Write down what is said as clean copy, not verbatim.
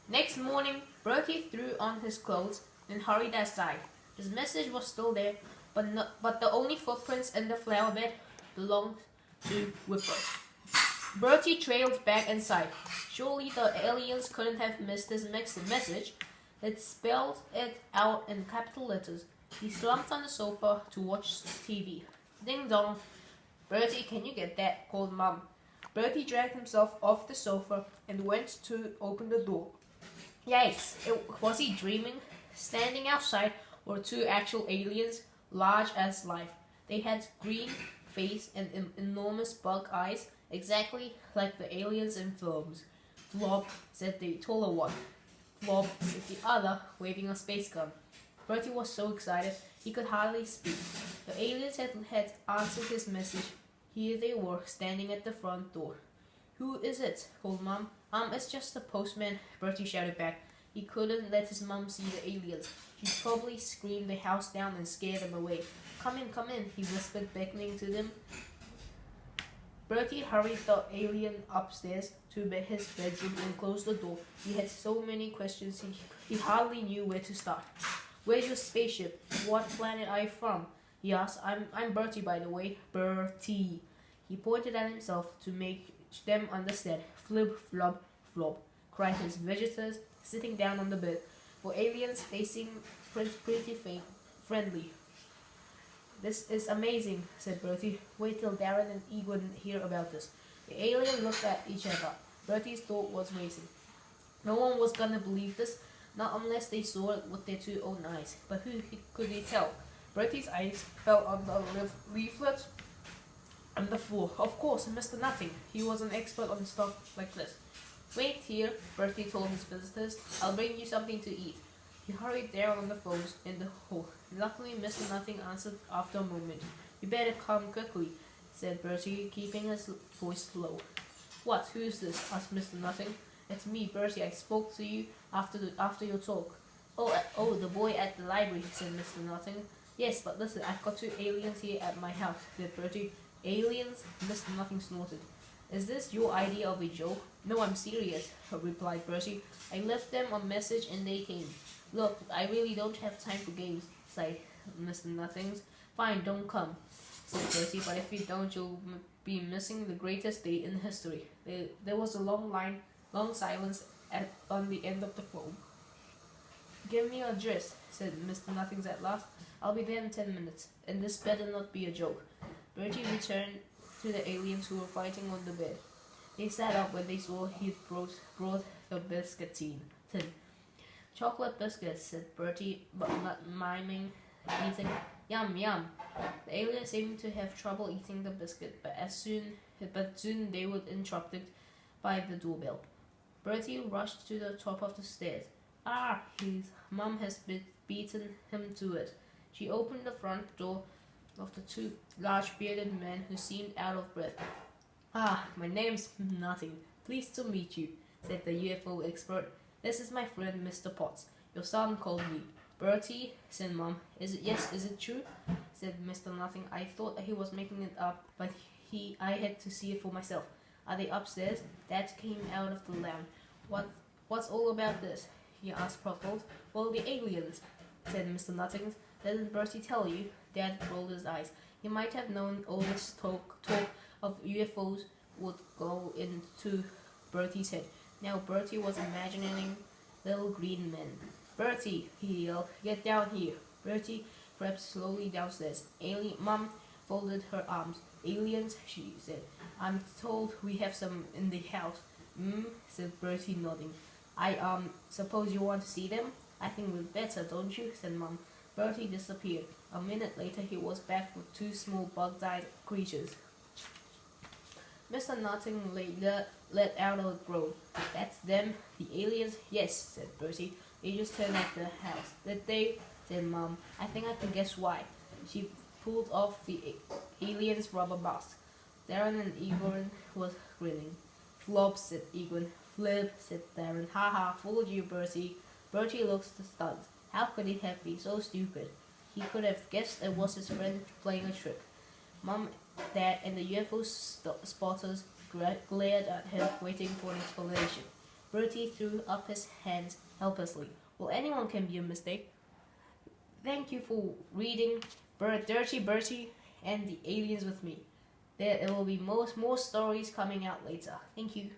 Next morning, Bertie threw on his clothes and hurried outside. His message was still there, but the only footprints in the flower bed belonged to Whipper. Bertie trailed back inside. Surely the aliens couldn't have missed his message. It spelled it out in capital letters. He slumped on the sofa to watch TV. Ding dong. Bertie, can you get that? Called Mom. Bertie dragged himself off the sofa and went to open the door. Yikes! Was he dreaming? Standing outside were two actual aliens, large as life. They had green face and enormous bug eyes, exactly like the aliens in films. Flob, said the taller one. Flob, said the other, waving a space gun. Bertie was so excited he could hardly speak. The aliens had answered his message. Here they were, standing at the front door. Who is it? Called Mom. It's just the postman, Bertie shouted back. He couldn't let his mom see the aliens. She'd probably scream the house down and scare them away. Come in, he whispered, beckoning to them. Bertie hurried the alien upstairs to his bedroom and closed the door. He had so many questions he hardly knew where to start. Where's your spaceship? What planet are you from? He asked. I'm Bertie, by the way. Bertie. He pointed at himself to make them understand. Flib, flub, flop, cried his visitors, sitting down on the bed. For aliens, they seem pretty friendly. This is amazing, said Bertie. Wait till Darren and Egon hear about this. The aliens looked at each other. Bertie's thought was racing. No one was gonna believe this, not unless they saw it with their two own eyes. But who could they tell? Bertie's eyes fell on the leaflet on the floor. Of course, Mr. Nothing. He was an expert on stuff like this. Wait here, Bertie told his visitors. I'll bring you something to eat. He hurried down on the phones in the hall. Luckily, Mr. Nothing answered after a moment. You better come quickly, said Bertie, keeping his voice low. What? Who's this? Asked Mr. Nothing. It's me, Bertie. I spoke to you after your talk. Oh, the boy at the library, said Mr. Nothing. Yes, but listen, I've got two aliens here at my house, said Bertie. Aliens? Mr. Nothing snorted. Is this your idea of a joke? No, I'm serious, replied Bertie. I left them a message and they came. Look, I really don't have time for games, sighed Mr. Nothings. Fine, don't come, said Bertie, but if you don't, you'll be missing the greatest day in history. There was a long silence on the end of the phone. Give me your address, said Mr. Nothings at last. I'll be there in 10 minutes, and this better not be a joke. Bertie returned to the aliens who were fighting on the bed. They sat up when they saw he'd brought the biscuit tin. Chocolate biscuits, said Bertie, but not miming eating. Yum, yum. The aliens seemed to have trouble eating the biscuit, but soon they were interrupted by the doorbell. Bertie rushed to the top of the stairs. His mum has beaten him to it. She opened the front door of the two large bearded men who seemed out of breath. My name's Nothing. Pleased to meet you, said the UFO expert. This is my friend Mr. Potts. Your son called me. Bertie, said Mom. Is it true? Said Mr. Nothing. I thought he was making it up, but I had to see it for myself. Are they upstairs? Dad came out of the lounge. What's all about this? He asked puzzled. Well, the aliens, said Mr. Nothing. Didn't Bertie tell you? Dad rolled his eyes. He might have known all this talk of UFOs would go into Bertie's head. Now Bertie was imagining little green men. Bertie, he yelled, get down here. Bertie crept slowly downstairs. Mom folded her arms. Aliens, she said. I'm told we have some in the house. Said Bertie, nodding. I suppose you want to see them? I think we'd better, don't you? Said Mom. Bertie disappeared. A minute later he was back with two small bug-eyed creatures. Mr. Nothing let out a groan. That's them? The aliens? Yes, said Bertie. They just turned at the house. Did they? Said Mom. I think I can guess why. She pulled off the alien's rubber mask. Darren and Egon was grinning. Flop, said Egon. Flip, said Darren. Ha ha, fooled you, Bertie. Bertie looked stunned. How could he have been so stupid? He could have guessed it was his friend playing a trick. Mom, Dad, and the UFO spotters glared at him, waiting for an explanation. Bertie threw up his hands helplessly. Well, anyone can be a mistake. Thank you for reading Dirty Bertie and the Aliens with me. There will be more stories coming out later. Thank you.